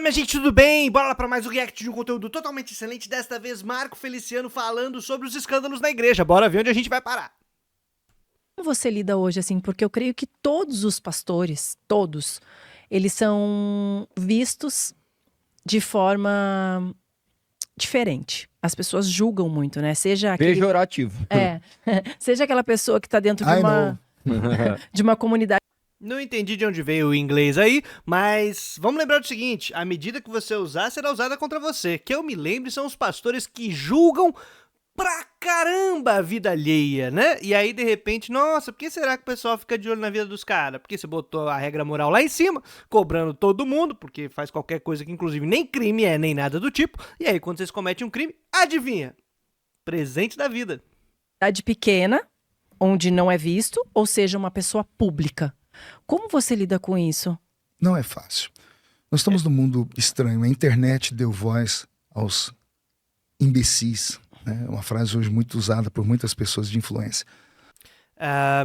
minha gente, tudo bem? Bora lá pra mais um react de um conteúdo totalmente excelente. Desta vez, Marco Feliciano falando sobre os escândalos na igreja. Bora ver onde a gente vai parar. Como você lida hoje, assim, porque eu creio que todos os pastores, todos, eles são vistos de forma diferente. As pessoas julgam muito, né? Seja aquele... Pejorativo. Seja aquela pessoa que tá dentro de uma comunidade. Não entendi de onde veio o inglês aí, mas vamos lembrar do seguinte: a medida que você usar será usada contra você. Que eu me lembre, são os pastores que julgam pra caramba a vida alheia, né? E aí, de repente, nossa, por que será que o pessoal fica de olho na vida dos caras? Porque você botou a regra moral lá em cima, cobrando todo mundo, porque faz qualquer coisa que inclusive nem crime é, nem nada do tipo. E aí, quando vocês cometem um crime, adivinha? Presente da vida. Cidade pequena, onde não é visto, ou seja, uma pessoa pública. Como você lida com isso? Não é fácil. Nós estamos num mundo estranho. A internet deu voz aos imbecis. Né? Uma frase hoje muito usada por muitas pessoas de influência.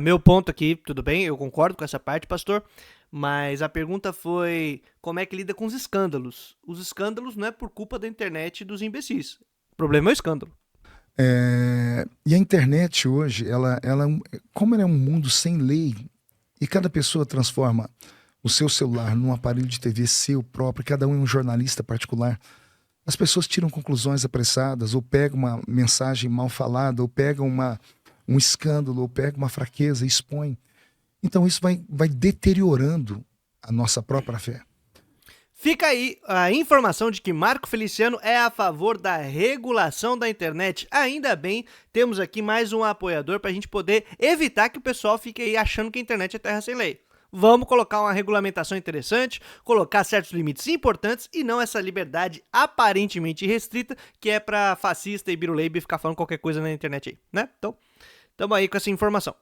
Meu ponto aqui, tudo bem, eu concordo com essa parte, pastor, mas a pergunta foi como é que lida com os escândalos. Os escândalos não é por culpa da internet e dos imbecis. O problema é o escândalo. E a internet hoje, como ela é um mundo sem lei, e cada pessoa transforma o seu celular num aparelho de TV seu próprio, cada um é um jornalista particular, as pessoas tiram conclusões apressadas, ou pegam uma mensagem mal falada, ou pegam um escândalo, ou pegam uma fraqueza e expõem. Então isso vai deteriorando a nossa própria fé. Fica aí a informação de que Marco Feliciano é a favor da regulação da internet. Ainda bem, temos aqui mais um apoiador para a gente poder evitar que o pessoal fique aí achando que a internet é terra sem lei. Vamos colocar uma regulamentação interessante, colocar certos limites importantes e não essa liberdade aparentemente restrita que é para fascista e biruleibe ficar falando qualquer coisa na internet aí, né? Então, estamos aí com essa informação.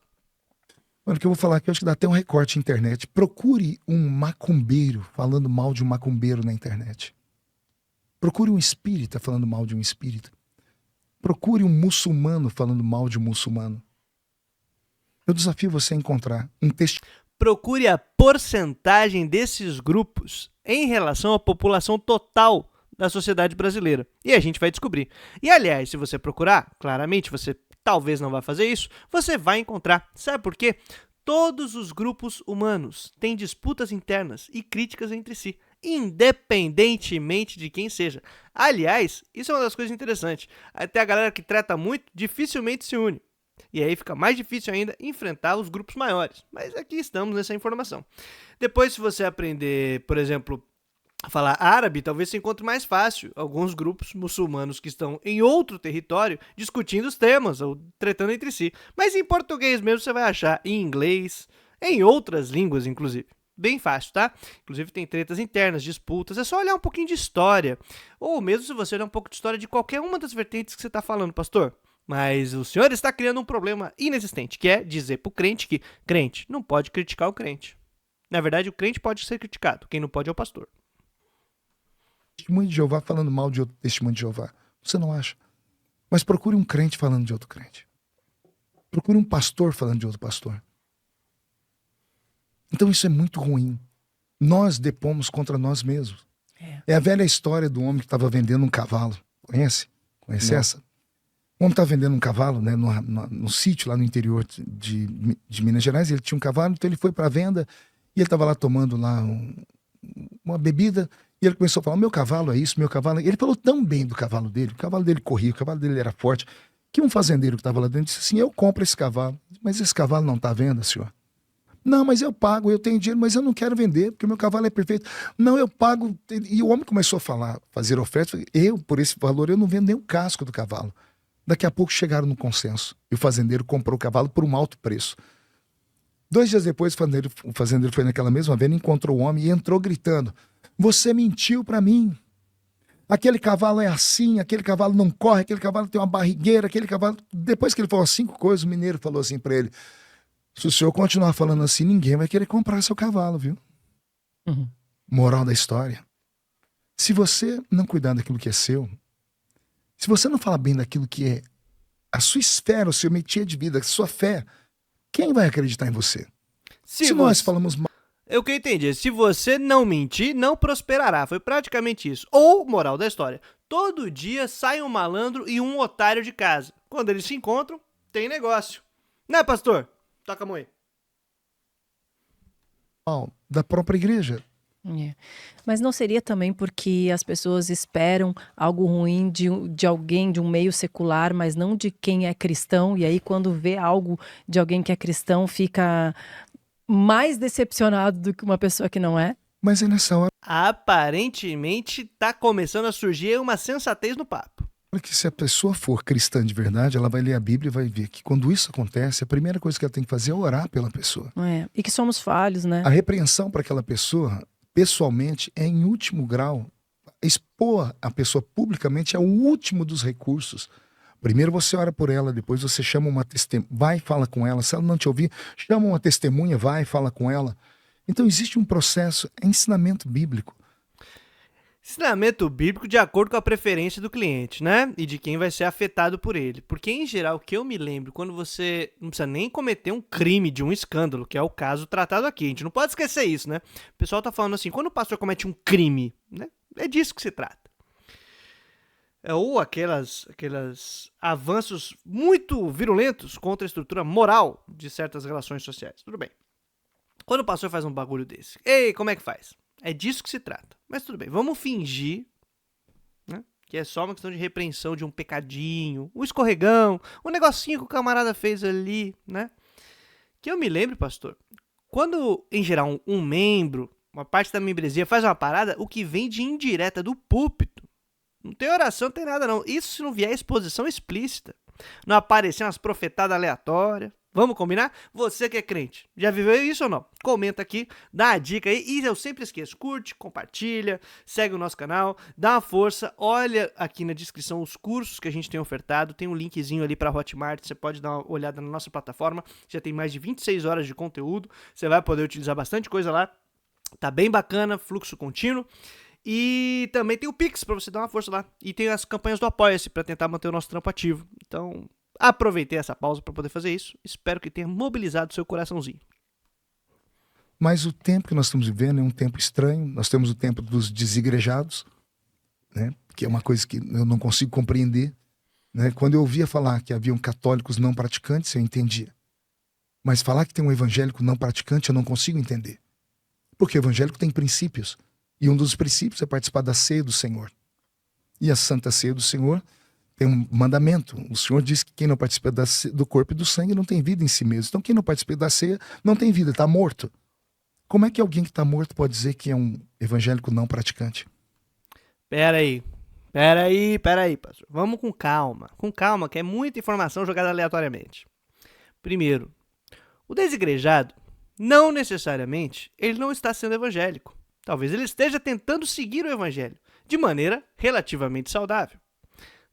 Olha, o que eu vou falar aqui, eu acho que dá até um recorte na internet. Procure um macumbeiro falando mal de um macumbeiro na internet. Procure um espírita falando mal de um espírita. Procure um muçulmano falando mal de um muçulmano. Eu desafio você a encontrar um texto. Procure a porcentagem desses grupos em relação à população total da sociedade brasileira. E a gente vai descobrir. E, aliás, se você procurar, claramente você talvez não vá fazer isso, você vai encontrar. Sabe por quê? Todos os grupos humanos têm disputas internas e críticas entre si, independentemente de quem seja. Aliás, isso é uma das coisas interessantes. Até a galera que trata muito dificilmente se une. E aí fica mais difícil ainda enfrentar os grupos maiores. Mas aqui estamos nessa informação. Depois, se você aprender, por exemplo, a falar árabe, talvez você encontre mais fácil alguns grupos muçulmanos que estão em outro território discutindo os temas ou tretando entre si. Mas em português mesmo você vai achar, em inglês, em outras línguas inclusive. Bem fácil, tá? Inclusive tem tretas internas, disputas, é só olhar um pouquinho de história. Ou mesmo se você olhar um pouco de história de qualquer uma das vertentes que você está falando, pastor. Mas o senhor está criando um problema inexistente, que é dizer pro crente que crente não pode criticar o crente. Na verdade, o crente pode ser criticado, quem não pode é o pastor. Testemunho de Jeová falando mal de outro testemunho de Jeová. Você não acha? Mas procure um crente falando de outro crente. Procure um pastor falando de outro pastor. Então isso é muito ruim. Nós depomos contra nós mesmos. É a velha história do homem que estava vendendo um cavalo. Conhece? Conhece essa? O homem estava vendendo um cavalo, né, no sítio lá no interior de Minas Gerais. Ele tinha um cavalo, então ele foi para a venda e ele estava lá tomando lá uma bebida. E ele começou a falar, meu cavalo é isso, meu cavalo... Ele falou tão bem do cavalo dele, o cavalo dele corria, o cavalo dele era forte, que um fazendeiro que estava lá dentro disse assim, eu compro esse cavalo. Mas esse cavalo não está à venda, senhor? Não, mas eu pago, eu tenho dinheiro, mas eu não quero vender, porque o meu cavalo é perfeito. Não, eu pago... E o homem começou a falar, fazer oferta, por esse valor, eu não vendo nem o casco do cavalo. Daqui a pouco chegaram no consenso, e o fazendeiro comprou o cavalo por um alto preço. 2 dias depois, o fazendeiro foi naquela mesma venda, encontrou o homem e entrou gritando, você mentiu para mim. Aquele cavalo é assim, aquele cavalo não corre, aquele cavalo tem uma barrigueira, aquele cavalo... Depois que ele falou 5 coisas, o mineiro falou assim para ele, se o senhor continuar falando assim, ninguém vai querer comprar seu cavalo, viu? Moral da história. Se você não cuidar daquilo que é seu, se você não falar bem daquilo que é a sua esfera, o seu métier de vida, a sua fé, quem vai acreditar em você? Se nós falamos mal... O que eu entendi, se você não mentir, não prosperará. Foi praticamente isso. Ou, moral da história, todo dia sai um malandro e um otário de casa. Quando eles se encontram, tem negócio. Né, pastor? Toca a mão aí. Da própria igreja. Mas não seria também porque as pessoas esperam algo ruim de alguém, de um meio secular, mas não de quem é cristão, e aí quando vê algo de alguém que é cristão, fica mais decepcionado do que uma pessoa que não é? Mas é nessa hora Aparentemente, tá começando a surgir uma sensatez no papo. que, se a pessoa for cristã de verdade, ela vai ler a Bíblia e vai ver que quando isso acontece, a primeira coisa que ela tem que fazer é orar pela pessoa. E que somos falhos, né? A repreensão para aquela pessoa, pessoalmente, é em último grau. Expor a pessoa publicamente é o último dos recursos. Primeiro você ora por ela, depois você chama uma testemunha, vai e fala com ela. Se ela não te ouvir, chama uma testemunha, vai e fala com ela. Então existe um processo, é ensinamento bíblico. Ensinamento bíblico de acordo com a preferência do cliente, né? E de quem vai ser afetado por ele. Porque, em geral, o que eu me lembro, quando você não precisa nem cometer um crime de um escândalo, que é o caso tratado aqui. A gente não pode esquecer isso, né? O pessoal tá falando assim, quando o pastor comete um crime, né? É disso que se trata. Ou aqueles avanços muito virulentos contra a estrutura moral de certas relações sociais. Tudo bem. Quando o pastor faz um bagulho desse, ei, como é que faz? É disso que se trata. Mas tudo bem, vamos fingir, né, que é só uma questão de repreensão de um pecadinho, um escorregão, um negocinho que o camarada fez ali, né? Que eu me lembro, pastor, quando, em geral, um membro, uma parte da membresia faz uma parada, o que vem de indireta do púlpito, não tem oração, não tem nada não. Isso se não vier exposição explícita. Não aparecer umas profetadas aleatórias. Vamos combinar? Você que é crente, já viveu isso ou não? Comenta aqui, dá a dica aí. E eu sempre esqueço, curte, compartilha, segue o nosso canal, dá uma força. Olha aqui na descrição os cursos que a gente tem ofertado. Tem um linkzinho ali para Hotmart, você pode dar uma olhada na nossa plataforma. Já tem mais de 26 horas de conteúdo. Você vai poder utilizar bastante coisa lá. Tá bem bacana, fluxo contínuo. E também tem o Pix para você dar uma força lá. E tem as campanhas do Apoia-se para tentar manter o nosso trampo ativo. Então, aproveitei essa pausa para poder fazer isso. Espero que tenha mobilizado o seu coraçãozinho. Mas o tempo que nós estamos vivendo é um tempo estranho. Nós temos o tempo dos desigrejados, né? Que é uma coisa que eu não consigo compreender, né? Quando eu ouvia falar que haviam católicos não praticantes, eu entendia. Mas falar que tem um evangélico não praticante, eu não consigo entender. Porque o evangélico tem princípios. E um dos princípios é participar da ceia do Senhor. E a Santa Ceia do Senhor tem um mandamento. O Senhor diz que quem não participa do corpo e do sangue não tem vida em si mesmo. Então quem não participa da ceia não tem vida, está morto. Como é que alguém que está morto pode dizer que é um evangélico não praticante? Peraí, pastor. Vamos com calma. Com calma, que é muita informação jogada aleatoriamente. Primeiro, o desigrejado, não necessariamente, ele não está sendo evangélico. Talvez ele esteja tentando seguir o evangelho de maneira relativamente saudável.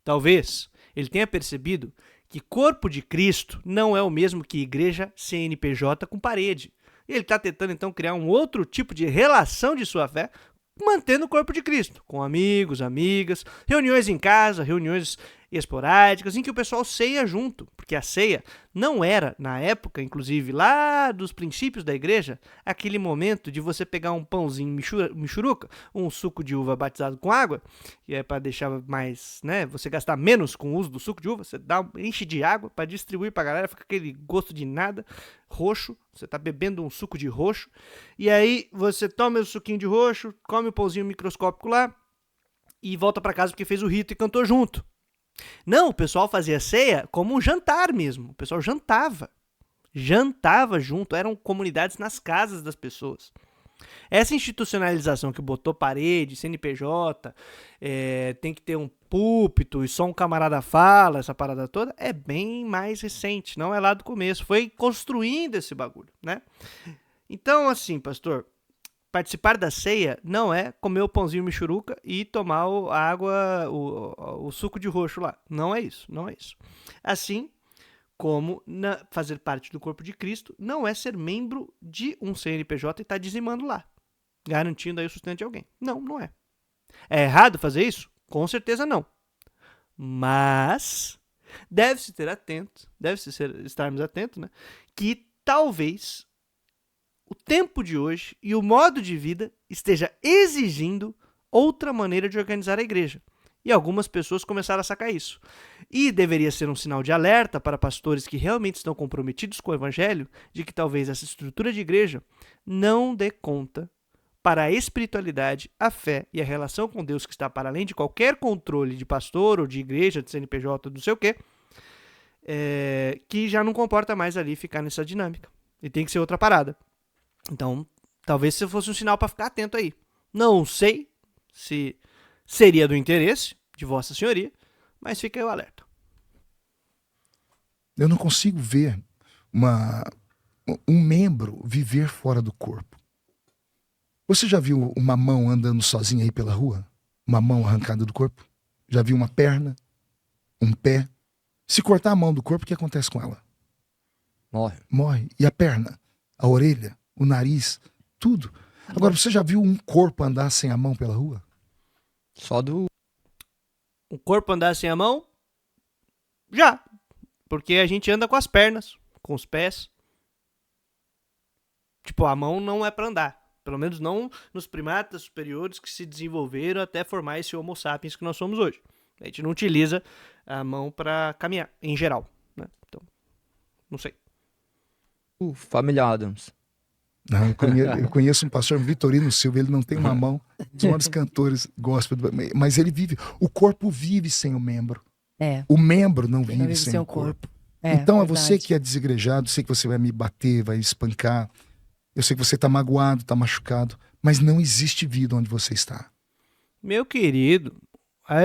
Talvez ele tenha percebido que corpo de Cristo não é o mesmo que igreja CNPJ com parede. Ele está tentando então criar um outro tipo de relação de sua fé, mantendo o corpo de Cristo, com amigos, amigas, reuniões em casa, reuniões esporádicas, em que o pessoal ceia junto, porque a ceia não era, na época, inclusive lá dos princípios da igreja, aquele momento de você pegar um pãozinho michuruca, um suco de uva batizado com água, que é para deixar mais, né, você gastar menos com o uso do suco de uva, você enche de água para distribuir para a galera, fica aquele gosto de nada, roxo, você tá bebendo um suco de roxo, e aí você toma o suquinho de roxo, come o pãozinho microscópico lá, e volta para casa porque fez o rito e cantou junto. Não, o pessoal fazia ceia como um jantar mesmo. O pessoal jantava junto, eram comunidades nas casas das pessoas. Essa institucionalização que botou parede, CNPJ, tem que ter um púlpito e só um camarada fala, essa parada toda, é bem mais recente, não é lá do começo. Foi construindo esse bagulho, né? Então, assim, pastor, participar da ceia não é comer o pãozinho michuruca e tomar a água, o suco de roxo lá. Não é isso, não é isso. Assim como fazer parte do corpo de Cristo não é ser membro de um CNPJ e estar dizimando lá, garantindo aí o sustento de alguém. Não, não é. É errado fazer isso? Com certeza não. Mas deve-se estarmos atentos, né, que talvez o tempo de hoje e o modo de vida esteja exigindo outra maneira de organizar a igreja. E algumas pessoas começaram a sacar isso. E deveria ser um sinal de alerta para pastores que realmente estão comprometidos com o evangelho, de que talvez essa estrutura de igreja não dê conta para a espiritualidade, a fé e a relação com Deus, que está para além de qualquer controle de pastor ou de igreja, de CNPJ, não sei o quê, que já não comporta mais ali ficar nessa dinâmica. E tem que ser outra parada. Então, talvez se fosse um sinal para ficar atento aí. Não sei se seria do interesse de Vossa Senhoria, mas fica aí o alerta. Eu não consigo ver um membro viver fora do corpo. Você já viu uma mão andando sozinha aí pela rua? Uma mão arrancada do corpo? Já viu uma perna? Um pé? Se cortar a mão do corpo, o que acontece com ela? Morre. Morre. E a perna? A orelha? O nariz? Tudo. Agora, você já viu um corpo andar sem a mão pela rua? Só do... O corpo andar sem a mão? Já. Porque a gente anda com as pernas, com os pés. Tipo, a mão não é para andar. Pelo menos não nos primatas superiores que se desenvolveram até formar esse Homo sapiens que nós somos hoje. A gente não utiliza a mão para caminhar, em geral, né? Então, não sei. O Família Adams. Não, eu conheço um pastor, Vitorino Silva, ele não tem uma mão, um dos maiores cantores gospel, mas ele vive, o corpo vive sem o membro. O membro não vive sem o corpo. Então é você que é desigrejado, sei que você vai me bater, vai espancar, eu sei que você está magoado, está machucado, mas não existe vida onde você está. Meu querido,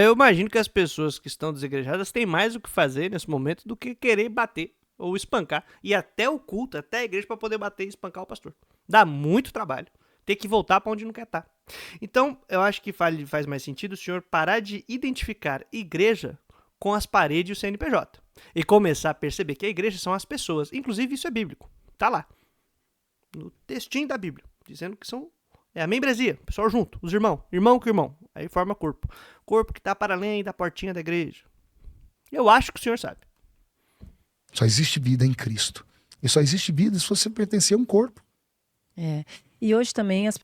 eu imagino que as pessoas que estão desigrejadas têm mais o que fazer nesse momento do que querer bater ou espancar. E até o culto, até a igreja para poder bater e espancar o pastor. Dá muito trabalho. Ter que voltar para onde não quer estar. Então, eu acho que faz mais sentido o senhor parar de identificar igreja com as paredes e o CNPJ. E começar a perceber que a igreja são as pessoas. Inclusive, isso é bíblico. Tá lá. No textinho da Bíblia. Dizendo que é a membresia. O pessoal junto. Os irmãos. Irmão com irmão. Aí forma corpo. Corpo que tá para além da portinha da igreja. Eu acho que o senhor sabe. Só existe vida em Cristo. E só existe vida se você pertencer a um corpo. E hoje também as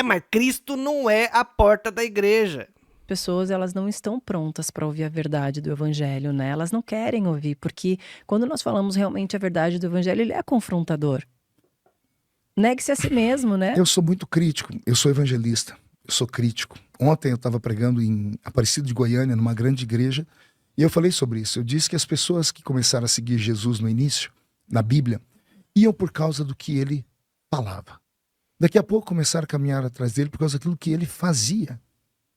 mas Cristo não é a porta da igreja. pessoas, elas não estão prontas para ouvir a verdade do evangelho, né? Elas não querem ouvir, porque quando nós falamos realmente a verdade do evangelho, ele é confrontador. Negue-se a si mesmo, né? Eu sou muito crítico, eu sou evangelista, eu sou crítico. Ontem eu estava pregando em Aparecido de Goiânia, numa grande igreja, e eu falei sobre isso. Eu disse que as pessoas que começaram a seguir Jesus no início, na Bíblia, iam por causa do que ele falava. Daqui a pouco começaram a caminhar atrás dele por causa daquilo que ele fazia.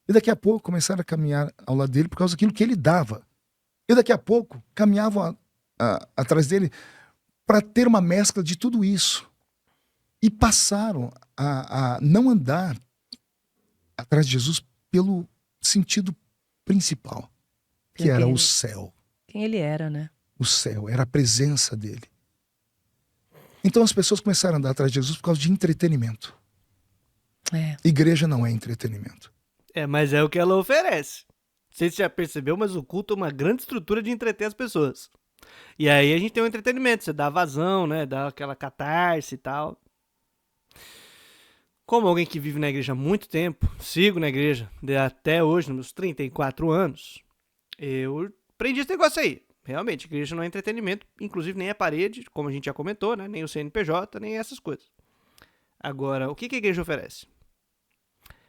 E daqui a pouco começaram a caminhar ao lado dele por causa daquilo que ele dava. E daqui a pouco caminhavam atrás dele para ter uma mescla de tudo isso. E passaram a não andar atrás de Jesus pelo sentido principal, que era o céu. Quem ele era, né? O céu, era a presença dele. Então as pessoas começaram a andar atrás de Jesus por causa de entretenimento. Igreja não é entretenimento. Mas é o que ela oferece. Não sei se você já percebeu, mas o culto é uma grande estrutura de entreter as pessoas. E aí a gente tem um entretenimento, você dá vazão, né? Dá aquela catarse e tal. Como alguém que vive na igreja há muito tempo, sigo na igreja até hoje, nos meus 34 anos, eu aprendi esse negócio aí. Realmente, a igreja não é entretenimento, inclusive nem a parede, como a gente já comentou, né? Nem o CNPJ, nem essas coisas. Agora, o que a igreja oferece?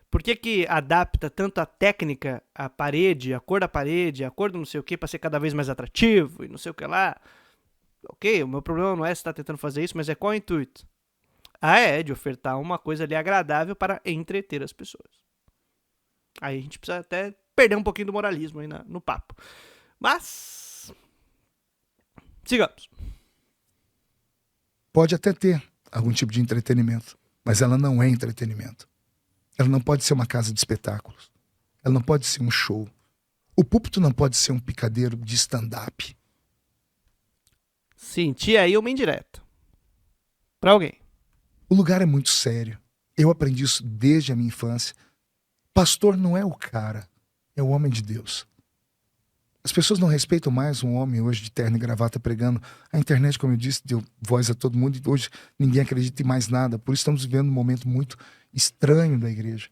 Por que adapta tanto a técnica, a parede, a cor da parede, a cor do não sei o que, para ser cada vez mais atrativo e não sei o que lá? Ok, o meu problema não é se está tentando fazer isso, mas qual é o intuito? De ofertar uma coisa ali agradável para entreter as pessoas. Aí a gente precisa até perder um pouquinho do moralismo aí no papo. Mas, sigamos. Pode até ter algum tipo de entretenimento, mas ela não é entretenimento. Ela não pode ser uma casa de espetáculos. Ela não pode ser um show. O púlpito não pode ser um picadeiro de stand-up. Senti aí uma indireta. Pra alguém. O lugar é muito sério. Eu aprendi isso desde a minha infância. Pastor não é o cara, é o homem de Deus. As pessoas não respeitam mais um homem hoje de terno e gravata pregando. A internet, como eu disse, deu voz a todo mundo e hoje ninguém acredita em mais nada. Por isso estamos vivendo um momento muito estranho da igreja.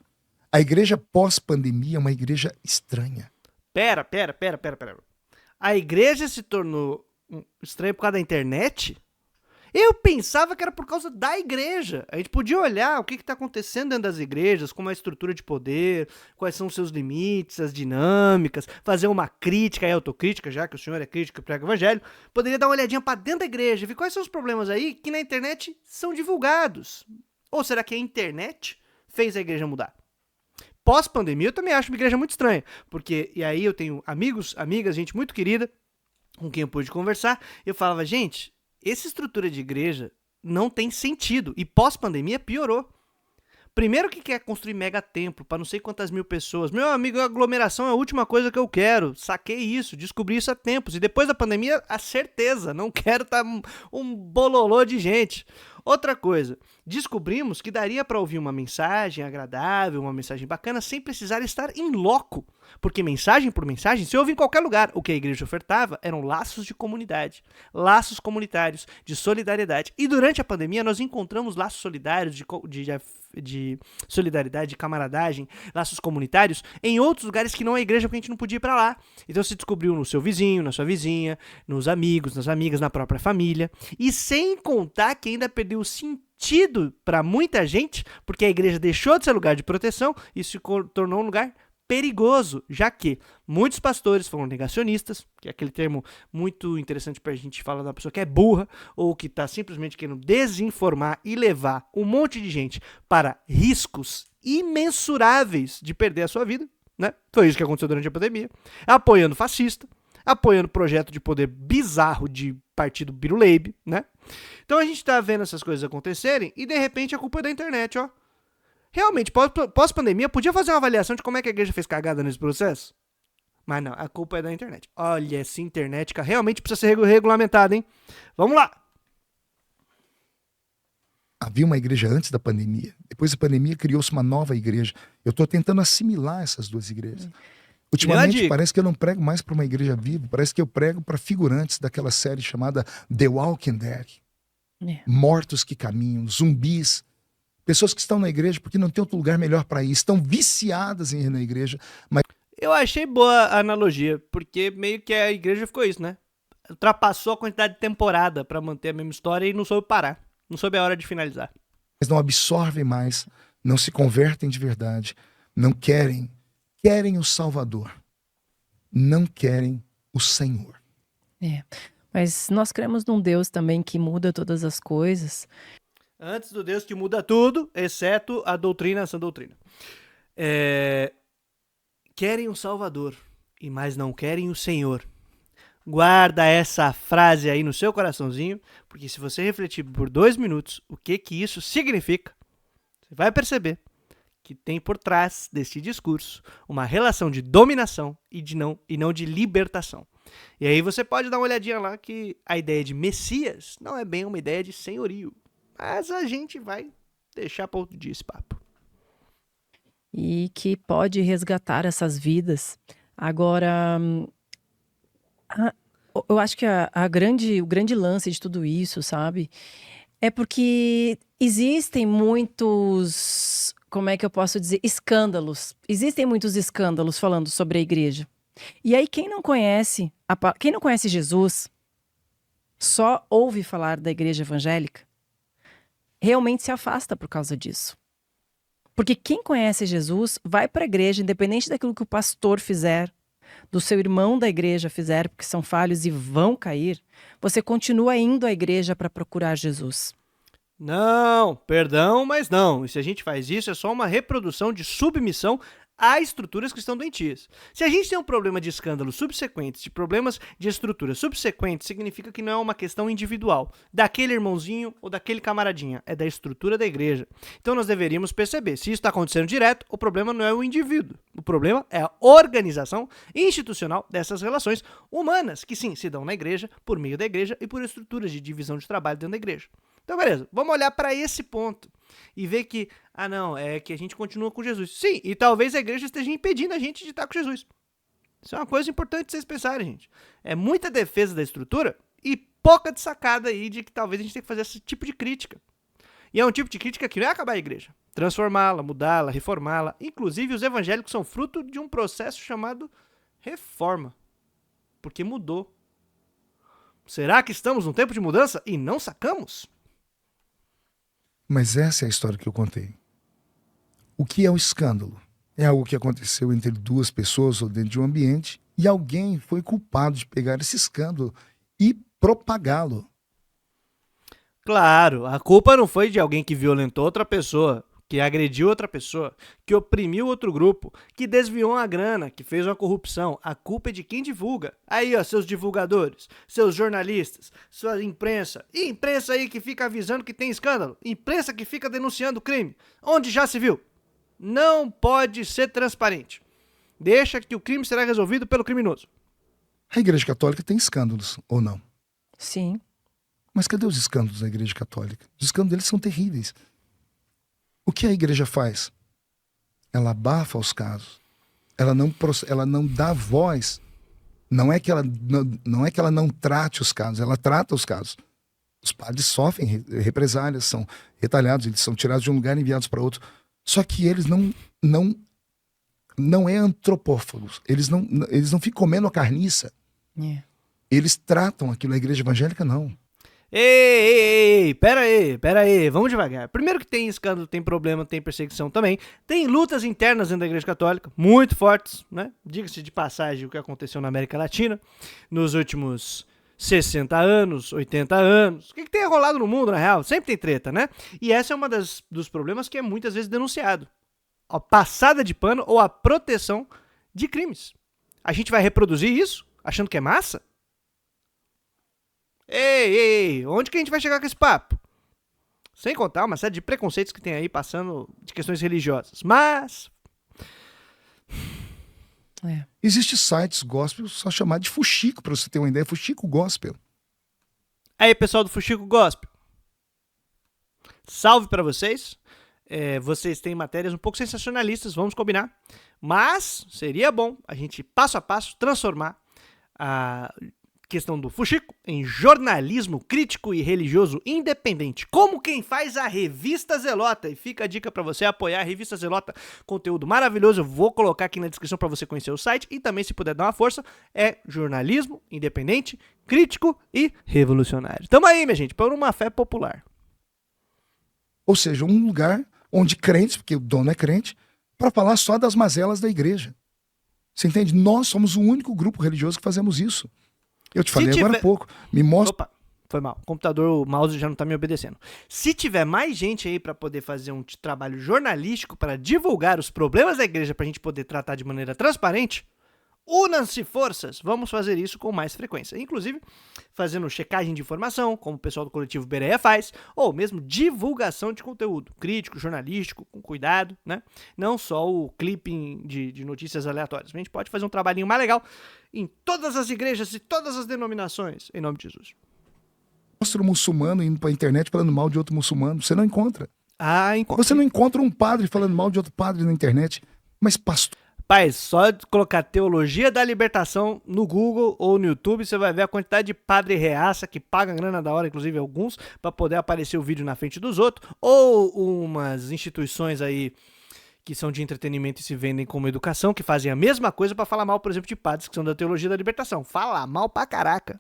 A igreja pós-pandemia é uma igreja estranha. Pera. A igreja se tornou estranha por causa da internet? Eu pensava que era por causa da igreja. A gente podia olhar o que está acontecendo dentro das igrejas, como a estrutura de poder, quais são os seus limites, as dinâmicas, fazer uma crítica e autocrítica, já que o senhor é crítico e prega o evangelho. Poderia dar uma olhadinha para dentro da igreja, ver quais são os problemas aí que na internet são divulgados. Ou será que a internet fez a igreja mudar? Pós-pandemia, eu também acho uma igreja muito estranha, porque, e aí eu tenho amigos, amigas, gente muito querida, com quem eu pude conversar, eu falava, gente, essa estrutura de igreja não tem sentido, e pós-pandemia piorou. Primeiro que quer construir mega templo para não sei quantas mil pessoas. Meu amigo, a aglomeração é a última coisa que eu quero. Saquei isso, descobri isso há tempos. E depois da pandemia, a certeza, não quero estar um bololô de gente. Outra coisa, descobrimos que daria para ouvir uma mensagem agradável, uma mensagem bacana, sem precisar estar em loco. Porque mensagem por mensagem se ouve em qualquer lugar. O que a igreja ofertava eram laços de comunidade, laços comunitários, de solidariedade. E durante a pandemia nós encontramos laços solidários de solidariedade, de camaradagem, laços comunitários em outros lugares que não é a igreja, porque a gente não podia ir para lá. Então se descobriu no seu vizinho, na sua vizinha, nos amigos, nas amigas, na própria família. E sem contar que ainda perdeu o sentido para muita gente, porque a igreja deixou de ser lugar de proteção e se tornou um lugar perigoso, já que muitos pastores foram negacionistas, que é aquele termo muito interessante pra gente falar da pessoa que é burra ou que tá simplesmente querendo desinformar e levar um monte de gente para riscos imensuráveis de perder a sua vida, né? Foi isso que aconteceu durante a pandemia. Apoiando fascista, apoiando projeto de poder bizarro de partido Biruleibe, né? Então a gente tá vendo essas coisas acontecerem e de repente a culpa é da internet, ó. Realmente, pós-pandemia, podia fazer uma avaliação de como é que a igreja fez cagada nesse processo? Mas não, a culpa é da internet. Olha, essa internet realmente precisa ser regulamentada, hein? Vamos lá! Havia uma igreja antes da pandemia. Depois da pandemia, criou-se uma nova igreja. Eu estou tentando assimilar essas duas igrejas. Ultimamente, parece que eu não prego mais para uma igreja viva. Parece que eu prego para figurantes daquela série chamada The Walking Dead. Mortos que caminham, zumbis. Pessoas que estão na igreja porque não tem outro lugar melhor para ir. Estão viciadas em ir na igreja. Mas eu achei boa a analogia, porque meio que a igreja ficou isso, né? Ultrapassou a quantidade de temporada para manter a mesma história e não soube parar. Não soube a hora de finalizar. não absorvem mais, não se convertem de verdade, não querem o Salvador, não querem o Senhor. Mas nós cremos num Deus também que muda todas as coisas. Antes do Deus que muda tudo, exceto a doutrina, a sã doutrina. Querem o Salvador, e mais não querem o Senhor. Guarda essa frase aí no seu coraçãozinho, porque se você refletir por 2 minutos o que isso significa, você vai perceber que tem por trás desse discurso uma relação de dominação e não de libertação. E aí você pode dar uma olhadinha lá que a ideia de Messias não é bem uma ideia de senhorio. Mas a gente vai deixar para outro dia esse papo. E que pode resgatar essas vidas. Agora, eu acho que o grande lance de tudo isso, sabe? É porque existem muitos, como é que eu posso dizer, escândalos. Existem muitos escândalos falando sobre a igreja. E aí quem não conhece Jesus, só ouve falar da igreja evangélica, realmente se afasta por causa disso. Porque quem conhece Jesus vai para a igreja, independente daquilo que o pastor fizer, do seu irmão da igreja fizer, porque são falhos e vão cair, você continua indo à igreja para procurar Jesus. Não, perdão, mas não. E se a gente faz isso, é só uma reprodução de submissão a estruturas que estão doentias. Se a gente tem um problema de escândalos subsequentes, de problemas de estruturas subsequentes, significa que não é uma questão individual, daquele irmãozinho ou daquele camaradinha, é da estrutura da igreja. Então nós deveríamos perceber, se isso está acontecendo direto, o problema não é o indivíduo, o problema é a organização institucional dessas relações humanas, que sim, se dão na igreja, por meio da igreja e por estruturas de divisão de trabalho dentro da igreja. Então, beleza, vamos olhar para esse ponto e ver que, é que a gente continua com Jesus. Sim, e talvez a igreja esteja impedindo a gente de estar com Jesus. Isso é uma coisa importante de vocês pensarem, gente. É muita defesa da estrutura e pouca de sacada aí de que talvez a gente tenha que fazer esse tipo de crítica. E é um tipo de crítica que não é acabar a igreja. Transformá-la, mudá-la, reformá-la. Inclusive, os evangélicos são fruto de um processo chamado reforma. Porque mudou. Será que estamos num tempo de mudança e não sacamos? Mas essa é a história que eu contei. O que é um escândalo? É algo que aconteceu entre duas pessoas ou dentro de um ambiente e alguém foi culpado de pegar esse escândalo e propagá-lo. Claro, a culpa não foi de alguém que violentou outra pessoa, que agrediu outra pessoa, que oprimiu outro grupo, que desviou uma grana, que fez uma corrupção. A culpa é de quem divulga. Aí, ó, seus divulgadores, seus jornalistas, sua imprensa. E imprensa aí que fica avisando que tem escândalo. Imprensa que fica denunciando crime. Onde já se viu? Não pode ser transparente. Deixa que o crime será resolvido pelo criminoso. A Igreja Católica tem escândalos, ou não? Sim. Mas cadê os escândalos da Igreja Católica? Os escândalos deles são terríveis. O que a igreja faz? Ela abafa os casos. Ela não dá voz. Não é que ela não trate os casos, ela trata os casos. Os padres sofrem represálias, são retalhados, eles são tirados de um lugar e enviados para outro. Só que eles não é antropófagos. Eles não ficam comendo a carniça. É. Eles tratam aquilo. A igreja evangélica não. Ei, pera aí, vamos devagar. Primeiro que tem escândalo, tem problema, tem perseguição também. Tem lutas internas dentro da Igreja Católica, muito fortes, né? Diga-se de passagem o que aconteceu na América Latina nos últimos 60 anos, 80 anos. O que tem rolado no mundo, na real? Sempre tem treta, né? E essa é uma dos problemas que é muitas vezes denunciado. A passada de pano ou a proteção de crimes. A gente vai reproduzir isso achando que é massa? Ei, onde que a gente vai chegar com esse papo? Sem contar uma série de preconceitos que tem aí passando de questões religiosas. Mas... Existem sites gospel só chamado de fuxico, para você ter uma ideia. Fuxico gospel. Aí, pessoal do Fuxico Gospel. Salve pra vocês. Vocês têm matérias um pouco sensacionalistas, vamos combinar. Mas seria bom a gente, passo a passo, transformar a questão do fuxico em jornalismo crítico e religioso independente, como quem faz a Revista Zelota. E fica a dica para você apoiar a Revista Zelota, conteúdo maravilhoso. Eu vou colocar aqui na descrição para você conhecer o site e também, se puder dar uma força, é jornalismo independente, crítico e revolucionário. Tamo aí, minha gente, por uma fé popular. Ou seja, um lugar onde crentes, porque o dono é crente, para falar só das mazelas da igreja. Você entende? Nós somos o único grupo religioso que fazemos isso. Eu te falei agora há pouco. Me mostra. Opa, foi mal. O computador, o mouse já não tá me obedecendo. Se tiver mais gente aí para poder fazer um trabalho jornalístico para divulgar os problemas da igreja pra gente poder tratar de maneira transparente, unam-se forças. Vamos fazer isso com mais frequência. Inclusive, fazendo checagem de informação, como o pessoal do coletivo Bereia faz, ou mesmo divulgação de conteúdo crítico, jornalístico, com cuidado, né? Não só o clipping de notícias aleatórias. A gente pode fazer um trabalhinho mais legal em todas as igrejas e todas as denominações, em nome de Jesus. Mostra um muçulmano indo pra internet falando mal de outro muçulmano. Você não encontra. Encontra. Você não encontra um padre falando mal de outro padre na internet. Mas pastor... Pai, só colocar Teologia da Libertação no Google ou no YouTube, você vai ver a quantidade de padre reaça que paga grana da hora, inclusive alguns, para poder aparecer o vídeo na frente dos outros, ou umas instituições aí que são de entretenimento e se vendem como educação, que fazem a mesma coisa para falar mal, por exemplo, de padres que são da Teologia da Libertação. Fala mal pra caraca.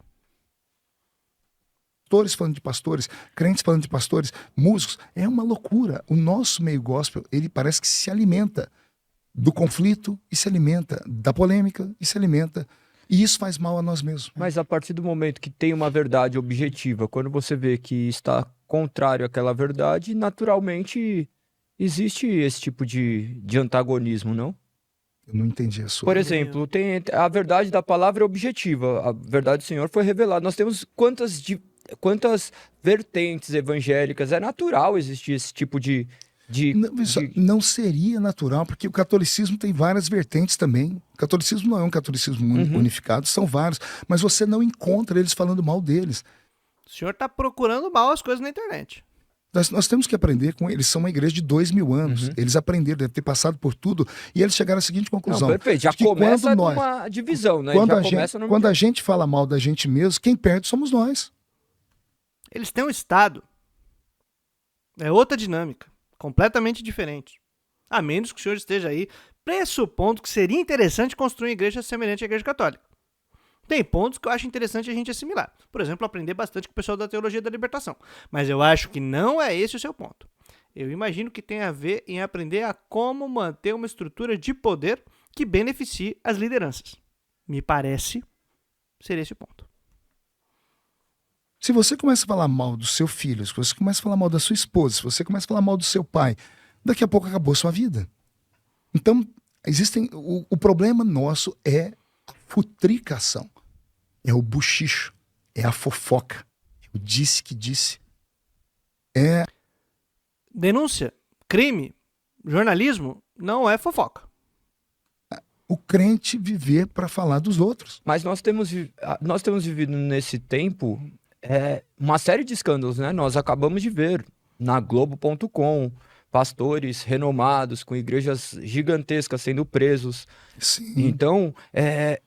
Pastores falando de pastores, crentes falando de pastores, músicos. É uma loucura. O nosso meio gospel, ele parece que se alimenta do conflito e se alimenta da polêmica e se alimenta. E isso faz mal a nós mesmos. Mas a partir do momento que tem uma verdade objetiva, quando você vê que está contrário àquela verdade, naturalmente existe esse tipo de antagonismo, não? Eu não entendi a sua. Por exemplo, a verdade da palavra é objetiva. A verdade do Senhor foi revelada. Nós temos quantas vertentes evangélicas. É natural existir esse tipo de Não seria natural, porque o catolicismo tem várias vertentes também. O catolicismo não é um catolicismo unificado, são vários. Mas você não encontra eles falando mal deles. O senhor tá procurando mal as coisas na internet. Nós temos que aprender com eles. São uma igreja de 2000 anos. Eles aprenderam, devem ter passado por tudo. E eles chegaram à seguinte conclusão. Não, perfeito. Já que começa quando numa divisão, né? Quando a gente fala mal da gente mesmo, quem perde somos nós. Eles têm um Estado. É outra dinâmica. Completamente diferente. A menos que o senhor esteja aí pressupondo que seria interessante construir uma igreja semelhante à Igreja Católica. Tem pontos que eu acho interessante a gente assimilar. Por exemplo, aprender bastante com o pessoal da teologia da libertação. Mas eu acho que não é esse o seu ponto. Eu imagino que tem a ver em aprender a como manter uma estrutura de poder que beneficie as lideranças. Me parece ser esse o ponto. Se você começa a falar mal do seu filho, se você começa a falar mal da sua esposa, se você começa a falar mal do seu pai, daqui a pouco acabou a sua vida. Então, o problema nosso é a futricação. É o buchicho, é a fofoca, é o disse que disse. É denúncia, crime, jornalismo não é fofoca. o crente viver para falar dos outros. Mas nós temos vivido nesse tempo uma série de escândalos, né? Nós acabamos de ver na Globo.com pastores renomados com igrejas gigantescas sendo presos. Sim. Então,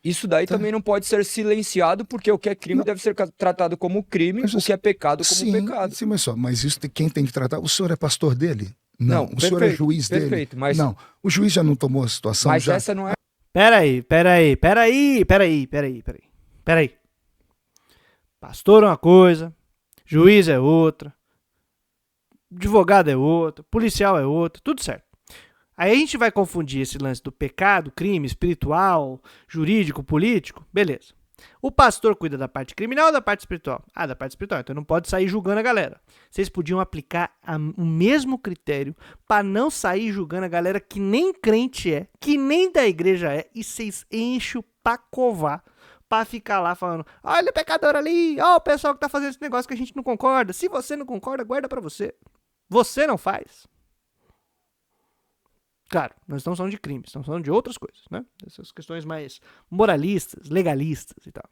isso daí também não pode ser silenciado, porque o que é crime deve ser tratado como crime, o que é pecado como pecado. Sim, mas isso quem tem que tratar? O senhor é pastor dele? Não, o senhor é juiz dele? Perfeito, mas... Não, o juiz já não tomou a situação? Mas já... essa não é... Peraí. Pastor é uma coisa, juiz é outra, advogado é outra, policial é outra, tudo certo. Aí a gente vai confundir esse lance do pecado, crime, espiritual, jurídico, político, beleza. O pastor cuida da parte criminal ou da parte espiritual? Ah, da parte espiritual, então não pode sair julgando a galera. Vocês podiam aplicar o mesmo critério para não sair julgando a galera que nem crente é, que nem da igreja é, e vocês enchem o pacovar pra ficar lá falando, olha o pecador ali, ó o pessoal que tá fazendo esse negócio que a gente não concorda. Se você não concorda, guarda pra você. Você não faz. Claro, nós estamos falando de crimes, estamos falando de outras coisas, né? Essas questões mais moralistas, legalistas e tal.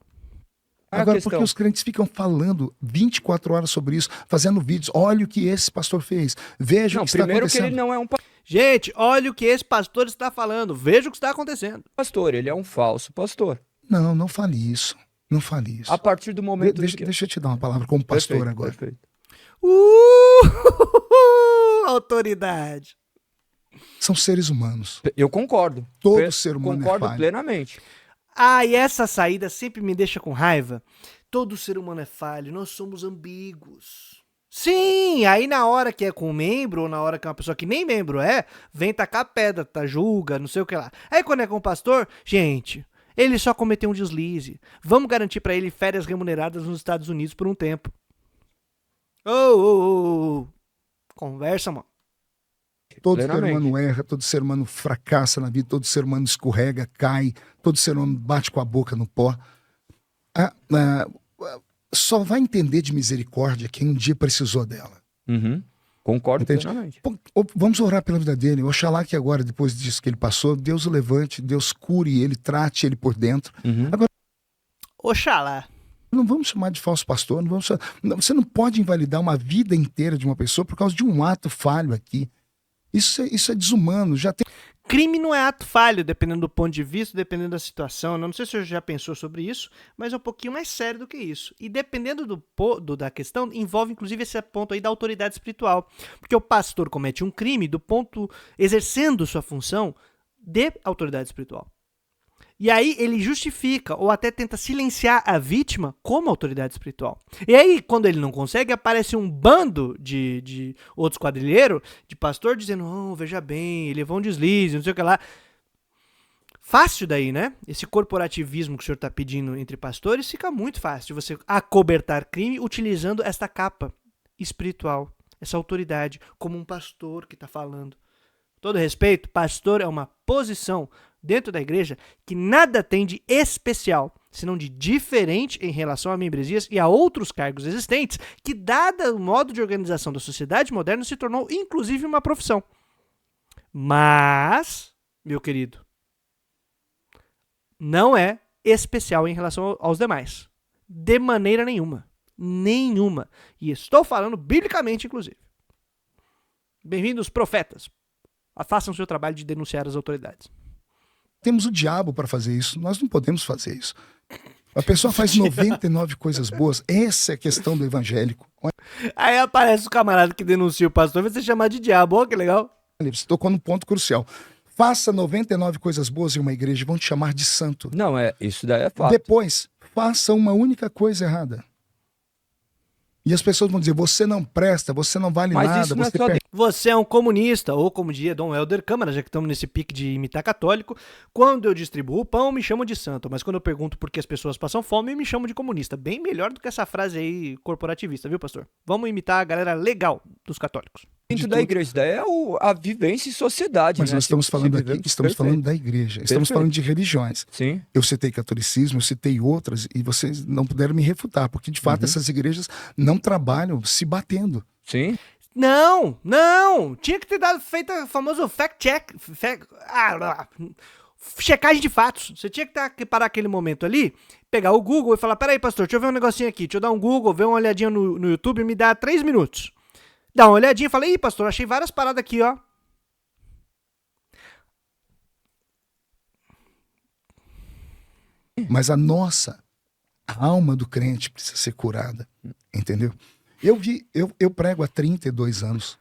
Agora, porque os crentes ficam falando 24 horas sobre isso, fazendo vídeos, olha o que esse pastor fez, veja o que está acontecendo. Primeiro que ele não é um Gente, olha o que esse pastor está falando, veja o que está acontecendo. pastor, ele é um falso pastor. Não fale isso. Não fale isso. A partir do momento Deixa eu te dar uma palavra como pastor Perfeito, agora. Perfeito. Autoridade. São seres humanos. Eu concordo. Todo ser humano concordo é falho. plenamente. Ah, e essa saída sempre me deixa com raiva. Todo ser humano é falho, nós somos ambíguos. Sim, aí na hora que é com um membro, ou na hora que é uma pessoa que nem membro vem tacar pedra, julga, não sei o que lá. Aí quando é com o pastor, gente, ele só cometeu um deslize. Vamos garantir pra ele férias remuneradas nos Estados Unidos por um tempo. Conversa, mano. Todo ser humano erra, todo ser humano fracassa na vida, todo ser humano escorrega, cai, todo ser humano bate com a boca no pó. Só vai entender de misericórdia quem um dia precisou dela. Concordo Entende? plenamente. Vamos orar pela vida dele. Oxalá que agora, depois disso que ele passou, Deus o levante, Deus cure ele, trate ele por dentro. Agora, oxalá. não vamos chamar de falso pastor, você não pode invalidar uma vida inteira de uma pessoa por causa de um ato falho aqui. Isso é desumano. Crime não é ato falho, dependendo do ponto de vista, dependendo da situação. Eu não sei se você já pensou sobre isso, mas é um pouquinho mais sério do que isso. E dependendo da questão, envolve inclusive esse ponto aí da autoridade espiritual. Porque o pastor comete um crime do ponto, exercendo sua função de autoridade espiritual. E aí ele justifica ou até tenta silenciar a vítima como autoridade espiritual. E aí, quando ele não consegue, aparece um bando de outros quadrilheiros, de pastor, dizendo, veja bem, ele levou um deslize, não sei o que lá. Fácil daí, né? Esse corporativismo que o senhor está pedindo entre pastores fica muito fácil de você acobertar crime utilizando esta capa espiritual, essa autoridade, como um pastor que está falando. Todo respeito, pastor é uma posição dentro da igreja que nada tem de especial, senão de diferente em relação a membresias e a outros cargos existentes, que, dado o modo de organização da sociedade moderna, se tornou inclusive uma profissão. Mas, meu querido, não é especial em relação aos demais. De maneira nenhuma. Nenhuma. E estou falando biblicamente, inclusive. Bem-vindos, profetas. Façam o seu trabalho de denunciar as autoridades. Temos o diabo para fazer isso. Nós não podemos fazer isso. A pessoa faz 99 coisas boas. Essa é a questão do evangélico. Aí aparece o camarada que denuncia o pastor, vai ser chamado de diabo. Ó, que legal. Olha, você tocou no ponto crucial. Faça 99 coisas boas em uma igreja e vão te chamar de santo. Não, isso daí é fato. Depois, faça uma única coisa errada. E as pessoas vão dizer, você não presta, você não vale Mas nada, isso não é você só perde. Você é um comunista, ou como diria Dom Helder Câmara, já que estamos nesse pique de imitar católico. Quando eu distribuo o pão, me chamam de santo, mas quando eu pergunto por que as pessoas passam fome, me chamam de comunista. Bem melhor do que essa frase aí corporativista, viu, pastor? Vamos imitar a galera legal dos católicos. Dentro da igreja, daí é a vivência em sociedade, Mas né? nós estamos falando aqui, Vivemos estamos perfeito. falando da igreja, estamos Perfeito. falando de religiões. Sim. Eu citei catolicismo, eu citei outras, e vocês não puderam me refutar, porque de fato essas igrejas não trabalham se batendo. Sim. Não, não! Tinha que ter feito o famoso fact-check. Checagem de fatos. Você tinha que parar aquele momento ali, pegar o Google e falar, peraí, pastor, deixa eu ver um negocinho aqui, deixa eu dar um Google, ver uma olhadinha no YouTube e me dá 3 minutos. Dá uma olhadinha e fala, ih, pastor, achei várias paradas aqui, ó. Mas a alma do crente precisa ser curada, entendeu? Eu prego há 32 anos.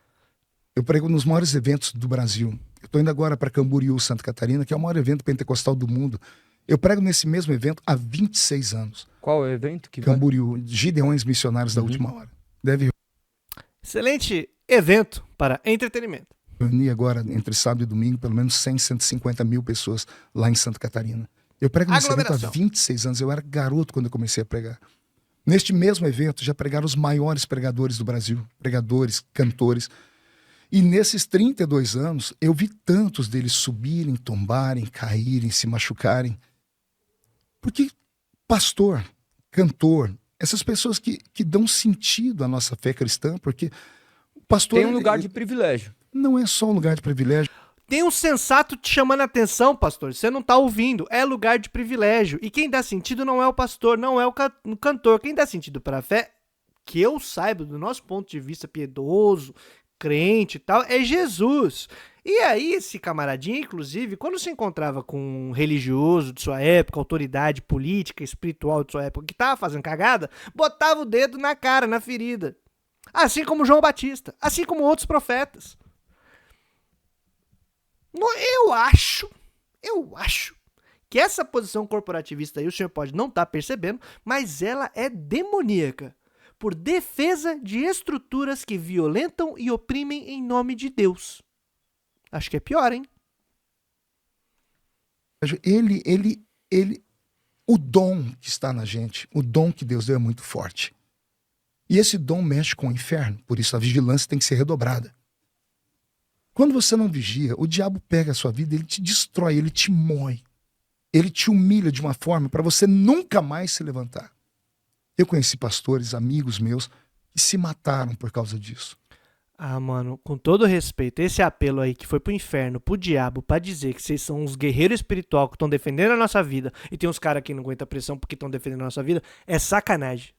Eu prego nos maiores eventos do Brasil. Eu estou indo agora para Camboriú, Santa Catarina, que é o maior evento pentecostal do mundo. Eu prego nesse mesmo evento há 26 anos. Qual é o evento que vai? Camboriú, Gideões Missionários da Última Hora. Deve Excelente evento para entretenimento. reunir agora, entre sábado e domingo, pelo menos 100, 150 mil pessoas lá em Santa Catarina. Eu prego nesse evento há Aglomeração. 26 anos. Eu era garoto quando eu comecei a pregar. Neste mesmo evento, já pregaram os maiores pregadores do Brasil. Pregadores, cantores. E nesses 32 anos, eu vi tantos deles subirem, tombarem, caírem, se machucarem. Porque pastor, cantor, essas pessoas que dão sentido à nossa fé cristã, porque o pastor... Tem um lugar de privilégio. Não é só um lugar de privilégio. Tem um sensato te chamando a atenção, pastor. Você não tá ouvindo. É lugar de privilégio. E quem dá sentido não é o pastor, não é o cantor. Quem dá sentido para a fé, que eu saiba, do nosso ponto de vista piedoso, crente e tal, é Jesus. E aí, esse camaradinho, inclusive, quando se encontrava com um religioso de sua época, autoridade política, espiritual de sua época, que tava fazendo cagada, botava o dedo na cara, na ferida. Assim como João Batista, assim como outros profetas. Eu acho que essa posição corporativista aí o senhor pode não estar percebendo, mas ela é demoníaca, por defesa de estruturas que violentam e oprimem em nome de Deus. Acho que é pior, hein? O dom que está na gente, o dom que Deus deu é muito forte. E esse dom mexe com o inferno, por isso a vigilância tem que ser redobrada. Quando você não vigia, o diabo pega a sua vida, ele te destrói, ele te moe. Ele te humilha de uma forma para você nunca mais se levantar. Eu conheci pastores, amigos meus, que se mataram por causa disso. Ah, mano, com todo respeito, esse apelo aí que foi pro inferno, pro diabo, pra dizer que vocês são uns guerreiros espirituais que estão defendendo a nossa vida, e tem uns caras que não aguentam pressão porque estão defendendo a nossa vida, é sacanagem.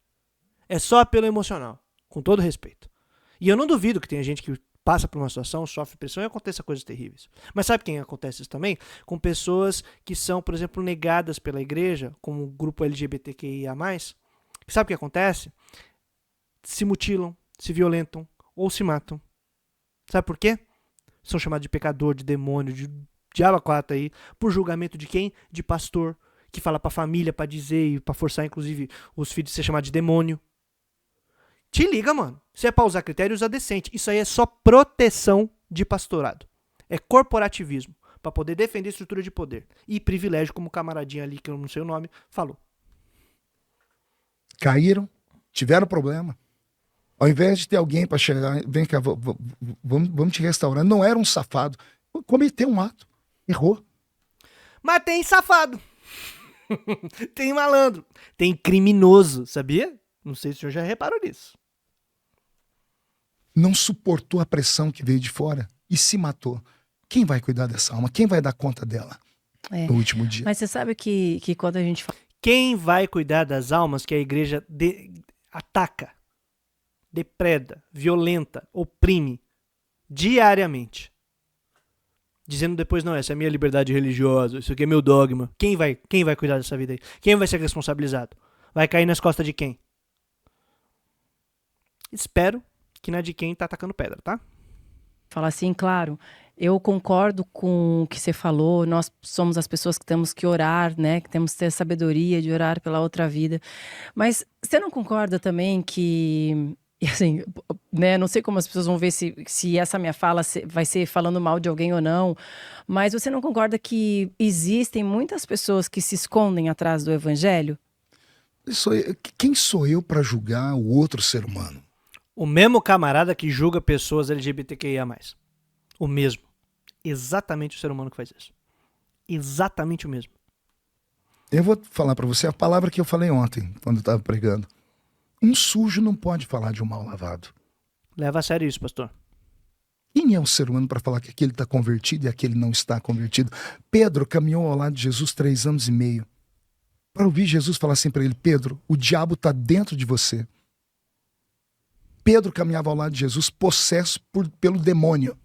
É só apelo emocional, com todo respeito. E eu não duvido que tenha gente que passa por uma situação, sofre pressão e aconteça coisas terríveis. Mas sabe quem acontece isso também? Com pessoas que são, por exemplo, negadas pela igreja, como o grupo LGBTQIA+. Sabe o que acontece? Se mutilam, se violentam ou se matam. Sabe por quê? São chamados de pecador, de demônio, de diabo 4 aí, por julgamento de quem? De pastor, que fala pra família pra dizer e pra forçar, inclusive, os filhos a ser chamados de demônio. Te liga, mano. Se é pra usar critério, usa decente. Isso aí é só proteção de pastorado. É corporativismo. Pra poder defender a estrutura de poder. E privilégio, como o camaradinho ali, que eu não sei o nome, falou. Caíram, tiveram problema. Ao invés de ter alguém para chegar, vem cá, vamos te restaurar. Não era um safado. Cometeu um ato. Errou. Mas tem safado. Tem malandro. Tem criminoso, sabia? Não sei se o senhor já reparou nisso. Não suportou a pressão que veio de fora e se matou. Quem vai cuidar dessa alma? Quem vai dar conta dela no último dia? Mas você sabe que quando a gente fala... Quem vai cuidar das almas que a igreja ataca, depreda, violenta, oprime? diariamente. Dizendo depois, não, essa é a minha liberdade religiosa, isso aqui é meu dogma. Quem vai cuidar dessa vida aí? Quem vai ser responsabilizado? Vai cair nas costas de quem? Espero que na de quem tá atacando pedra, tá? Falar assim, claro, eu concordo com o que você falou, nós somos as pessoas que temos que orar, né? Que temos que ter sabedoria de orar pela outra vida. Mas você não concorda também que, e assim, né? Não sei como as pessoas vão ver se essa minha fala vai ser falando mal de alguém ou não, mas você não concorda que existem muitas pessoas que se escondem atrás do evangelho? Quem sou eu para julgar o outro ser humano? O mesmo camarada que julga pessoas LGBTQIA+. O mesmo. Exatamente o ser humano que faz isso. Exatamente o mesmo. Eu vou falar para você a palavra que eu falei ontem, quando eu estava pregando. Um sujo não pode falar de um mal lavado. Leva a sério isso, pastor. Quem é o ser humano para falar que aquele está convertido e aquele não está convertido? Pedro caminhou ao lado de Jesus 3 anos e meio. Para ouvir Jesus falar assim para ele, Pedro, o diabo está dentro de você. Pedro caminhava ao lado de Jesus possesso pelo demônio.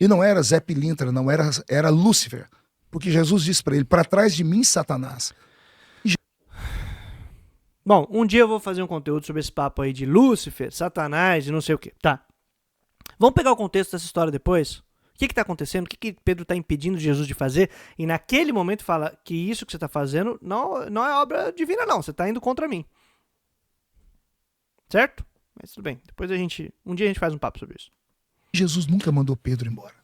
E não era Zé Pilintra, não era Lúcifer. Porque Jesus disse para ele, para trás de mim, Satanás. Bom, um dia eu vou fazer um conteúdo sobre esse papo aí de Lúcifer, Satanás e não sei o que. Tá. Vamos pegar o contexto dessa história depois? O que está acontecendo? O que Pedro está impedindo Jesus de fazer? E naquele momento fala que isso que você está fazendo não é obra divina, não. Você está indo contra mim. Certo? Mas tudo bem. Depois um dia a gente faz um papo sobre isso. Jesus nunca mandou Pedro embora.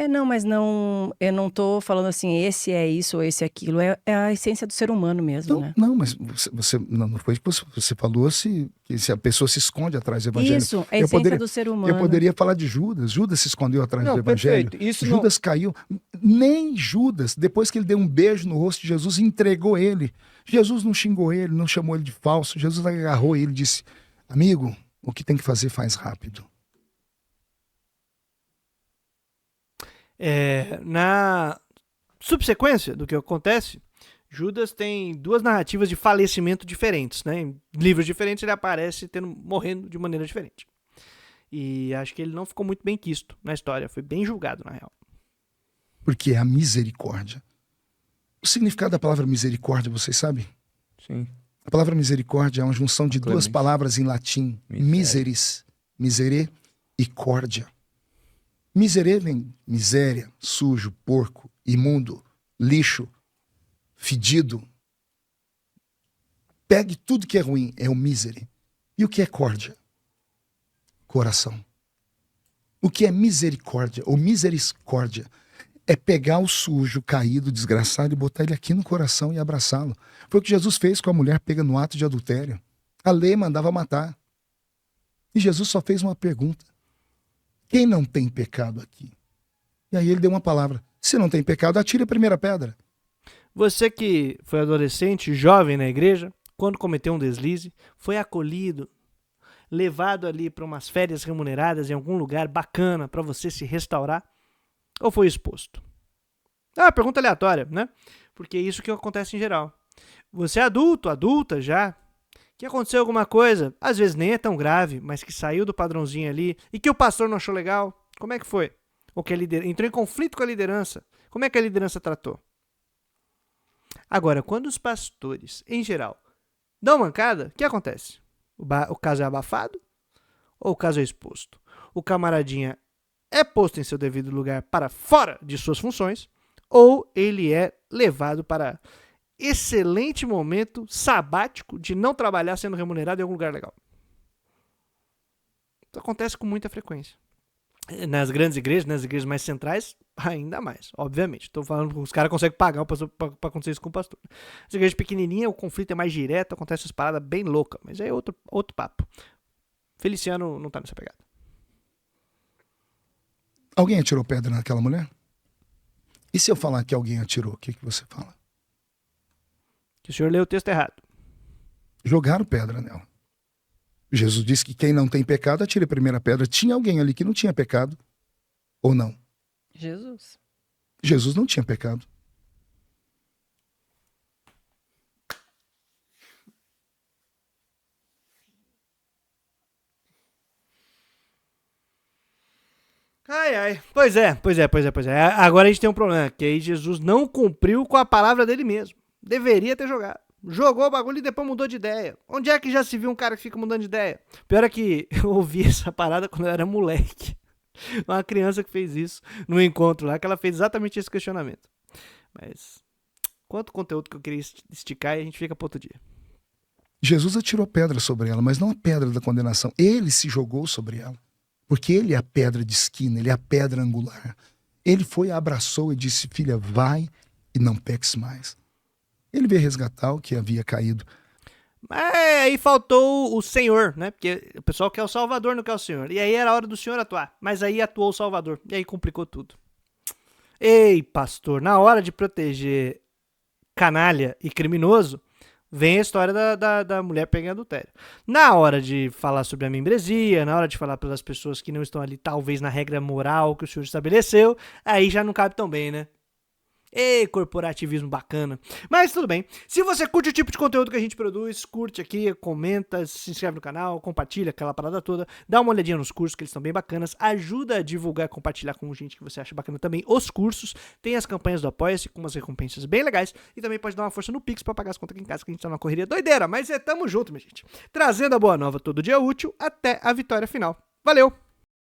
Não, mas não, eu não tô falando assim, esse é isso ou esse é aquilo. É a essência do ser humano mesmo, né? Não, mas você não foi que você falou que se a pessoa se esconde atrás do evangelho. Isso, a essência do ser humano. Eu poderia falar de Judas. Judas se escondeu atrás do evangelho. Perfeito. Isso Judas caiu. Nem Judas, depois que ele deu um beijo no rosto de Jesus, entregou ele. Jesus não xingou ele, não chamou ele de falso. Jesus agarrou ele e disse, amigo, o que tem que fazer faz rápido. Na subsequência do que acontece, Judas tem duas narrativas de falecimento diferentes, né? Em livros diferentes ele aparece morrendo de maneira diferente. E acho que ele não ficou muito bem quisto na história, foi bem julgado na real. Porque é a misericórdia. O significado da palavra misericórdia, vocês sabem? Sim. A palavra misericórdia é uma junção de duas Clemens. palavras em latim. Miséria. Miserere e córdia. Miserere vem miséria, sujo, porco, imundo, lixo, fedido. Pegue tudo que é ruim, é o misere. E o que é córdia? Coração. O que é misericórdia ou misericórdia? É pegar o sujo, caído, desgraçado e botar ele aqui no coração e abraçá-lo. Foi o que Jesus fez com a mulher pega no ato de adultério. A lei mandava matar. E Jesus só fez uma pergunta. Quem não tem pecado aqui? E aí ele deu uma palavra. Se não tem pecado, atire a primeira pedra. Você que foi adolescente, jovem na igreja, quando cometeu um deslize, foi acolhido, levado ali para umas férias remuneradas em algum lugar bacana para você se restaurar, ou foi exposto? Pergunta aleatória, né? Porque é isso que acontece em geral. Você é adulto, adulta já, que aconteceu alguma coisa, às vezes nem é tão grave, mas que saiu do padrãozinho ali e que o pastor não achou legal, como é que foi? Ou que entrou em conflito com a liderança, como é que a liderança tratou? Agora, quando os pastores, em geral, dão mancada, o que acontece? O caso é abafado ou o caso é exposto? O camaradinha é posto em seu devido lugar para fora de suas funções ou ele é levado para excelente momento sabático de não trabalhar sendo remunerado em algum lugar legal? Isso acontece com muita frequência. Nas grandes igrejas, nas igrejas mais centrais, ainda mais, obviamente. Estou falando que os caras conseguem pagar o pastor para acontecer isso com o pastor. Nas igrejas pequenininhas, o conflito é mais direto, acontece essas paradas bem loucas, mas é outro papo. Feliciano não tá nessa pegada. Alguém atirou pedra naquela mulher? E se eu falar que alguém atirou, o que você fala? Que o senhor leu o texto errado. Jogaram pedra nela. Jesus disse que quem não tem pecado, atire a primeira pedra. Tinha alguém ali que não tinha pecado? Ou não? Jesus. Jesus não tinha pecado. Ai, ai. Pois é. Agora a gente tem um problema, que aí Jesus não cumpriu com a palavra dele mesmo. Deveria ter jogado. Jogou o bagulho e depois mudou de ideia. Onde é que já se viu um cara que fica mudando de ideia? Pior é que eu ouvi essa parada quando eu era moleque. Uma criança que fez isso no encontro lá, que ela fez exatamente esse questionamento. Mas quanto conteúdo que eu queria esticar e a gente fica para outro dia. Jesus atirou pedra sobre ela, mas não a pedra da condenação. Ele se jogou sobre ela. Porque ele é a pedra de esquina, ele é a pedra angular. Ele foi, abraçou e disse: filha, vai e não peques mais. Ele veio resgatar o que havia caído. Mas aí faltou o Senhor, né? Porque o pessoal quer o Salvador, não quer o Senhor. E aí era a hora do Senhor atuar. Mas aí atuou o Salvador. E aí complicou tudo. Ei, pastor, na hora de proteger canalha e criminoso, vem a história da mulher pegando adultério. Na hora de falar sobre a membresia, na hora de falar pelas pessoas que não estão ali, talvez na regra moral que o senhor estabeleceu, aí já não cabe tão bem, né? Ei, corporativismo bacana. Mas tudo bem. Se você curte o tipo de conteúdo que a gente produz, curte aqui, comenta, se inscreve no canal, compartilha aquela parada toda. Dá uma olhadinha nos cursos, que eles são bem bacanas. Ajuda a divulgar, compartilhar com gente que você acha bacana também os cursos. Tem as campanhas do Apoia-se com umas recompensas bem legais. E também pode dar uma força no Pix pra pagar as contas aqui em casa, que a gente tá numa correria doideira. Mas tamo junto, minha gente. Trazendo a boa nova todo dia útil até a vitória final. Valeu!